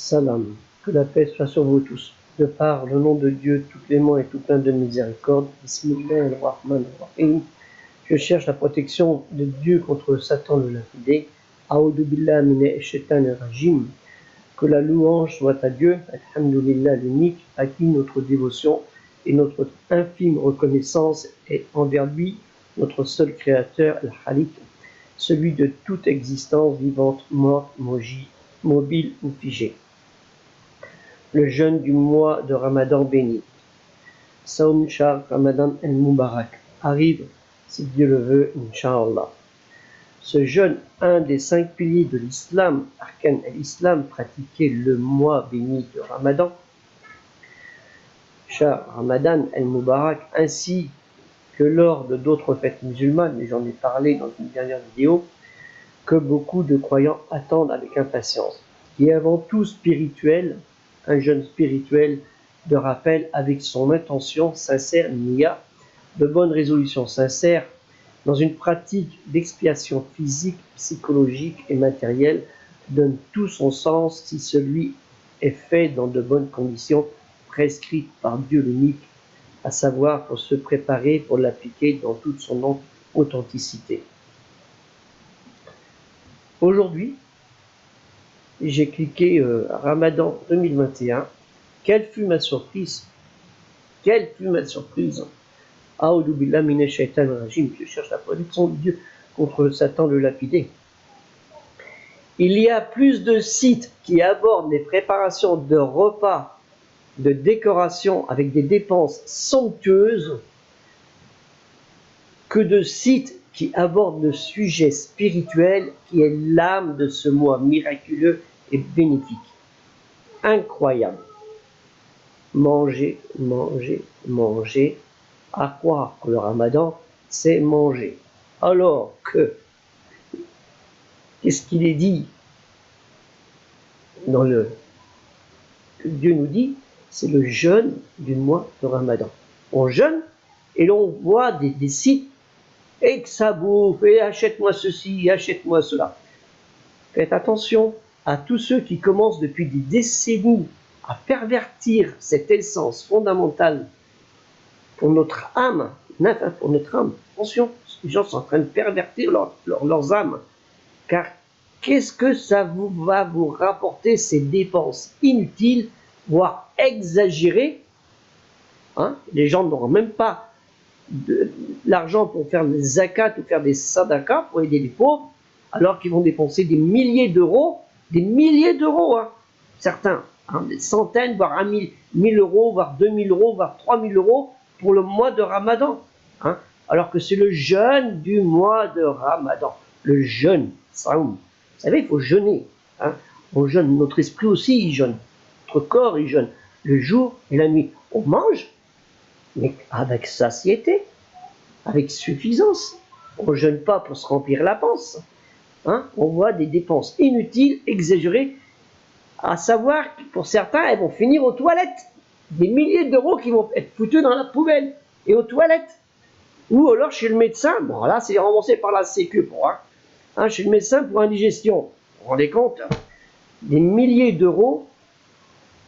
Salam, que la paix soit sur vous tous. De par le nom de Dieu, tout clément et tout plein de miséricorde, Bismillahir-Rahmanir-Rahim. Je cherche la protection de Dieu contre Satan le lapidé. A'udhu billahi minash shaitanir rajim. Que la louange soit à Dieu, Alhamdulillah l'unique, à qui notre dévotion et notre infime reconnaissance est envers lui, notre seul créateur, Al-Khaliq, celui de toute existence vivante, morte, mobile ou figée. Le jeûne du mois de Ramadan béni. Saum Shahr Ramadan al-Mubarak arrive, si Dieu le veut, Inch'Allah. Ce jeûne, un des 5 piliers de l'islam, Arkan al-Islam, pratiqué le mois béni de Ramadan, Shahr Ramadan al-Mubarak, ainsi que lors de d'autres fêtes musulmanes, mais j'en ai parlé dans une dernière vidéo, que beaucoup de croyants attendent avec impatience, qui est avant tout spirituel, un jeûne spirituel de rappel avec son intention sincère, niya, de bonnes résolutions sincères, dans une pratique d'expiation physique, psychologique et matérielle, donne tout son sens si celui est fait dans de bonnes conditions prescrites par Dieu l'unique, à savoir pour se préparer pour l'appliquer dans toute son authenticité. Aujourd'hui, j'ai cliqué Ramadan 2021. Quelle fut ma surprise? Quelle fut ma surprise? A'udhu billahi minash shaitanir rajim. Je cherche la protection de Dieu contre Satan le lapidé. Il y a plus de sites qui abordent les préparations de repas, de décoration avec des dépenses somptueuses que de sites qui abordent le sujet spirituel qui est l'âme de ce mois miraculeux et bénéfique. Incroyable. Manger, manger, manger. À croire que le Ramadan, c'est manger. Alors que, qu'est-ce qu'il est dit dans que Dieu nous dit, c'est le jeûne du mois de Ramadan. On jeûne et l'on voit des sites et que ça bouffe, et achète-moi ceci, achète-moi cela. Faites attention à tous ceux qui commencent depuis des décennies à pervertir cette essence fondamentale pour notre âme. Attention, les gens sont en train de pervertir leurs âmes. Car qu'est-ce que ça va vous rapporter, ces dépenses inutiles, voire exagérées? Les gens n'auront même pas l'argent pour faire des zakats ou faire des sadakas pour aider les pauvres, alors qu'ils vont dépenser des milliers d'euros, certains, des centaines, voire 1000 euros, voire 2000 euros, voire 3000 euros pour le mois de Ramadan, alors que c'est le jeûne du mois de Ramadan, le jeûne, saoum. Vous savez, il faut jeûner, on jeûne, notre esprit aussi il jeûne, notre corps il jeûne, le jour et la nuit, on mange, mais avec satiété, avec suffisance. On ne jeûne pas pour se remplir la panse. On voit des dépenses inutiles, exagérées, à savoir que pour certains, elles vont finir aux toilettes. Des milliers d'euros qui vont être foutus dans la poubelle et aux toilettes. Ou alors chez le médecin, bon là c'est remboursé par la Sécu chez le médecin pour indigestion. Vous vous rendez compte? Des milliers d'euros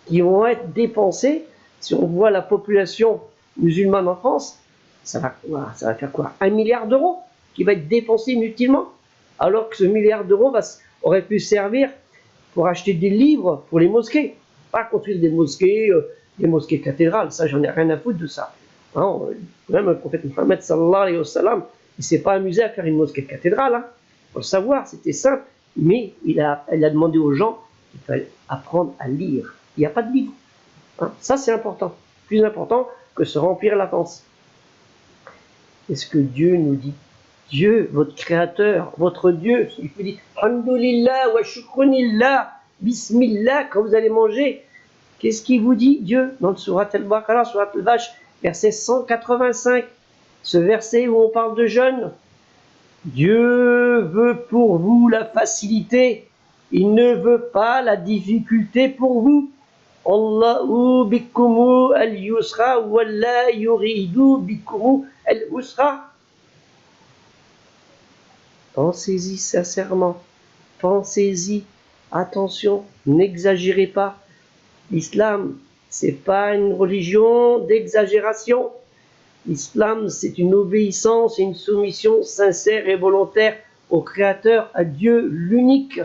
qui vont être dépensés. Si on voit la population musulmane en France, ça va faire quoi? 1 milliard d'euros qui va être dépensé inutilement, alors que ce milliard d'euros aurait pu servir pour acheter des livres pour les mosquées, pas construire des mosquées cathédrales, ça j'en ai rien à foutre de ça. Même le prophète Mohammed sallallahu alayhi wa sallam, il ne s'est pas amusé à faire une mosquée cathédrale, faut le savoir, c'était simple, mais il a demandé aux gens qu'il fallait apprendre à lire. Il n'y a pas de livre. Ça c'est important, plus important que se remplir la panse. Qu'est-ce que Dieu nous dit? Dieu, votre créateur, votre Dieu, il vous dit Alhamdulillah wa shukrunillah, Bismillah, quand vous allez manger. Qu'est-ce qu'il vous dit, Dieu, dans le Surat al-Baqarah, Surat al-Vache, verset 185, ce verset où on parle de jeûne? Dieu veut pour vous la facilité, il ne veut pas la difficulté pour vous. Allahu bikumu al-yusra wa la yuridu bikumu al-usra. Pensez-y sincèrement, pensez-y Attention, n'exagérez pas. L'islam, c'est pas une religion d'exagération. L'islam, c'est une obéissance et une soumission sincère et volontaire au Créateur, à Dieu l'unique.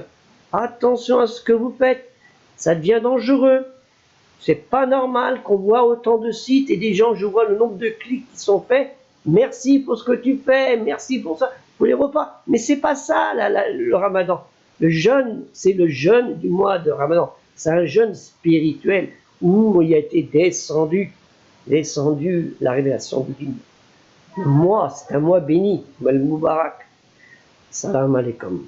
Attention à ce que vous faites, ça devient dangereux. C'est pas normal qu'on voit autant de sites et des gens, je vois le nombre de clics qui sont faits. Merci pour ce que tu fais, merci pour ça, pour les repas. Mais c'est pas ça le Ramadan. Le jeûne, c'est le jeûne du mois de Ramadan. C'est un jeûne spirituel où il a été descendu la révélation divine. Le mois, c'est un mois béni, Mal Moubarak. Salam alaikum.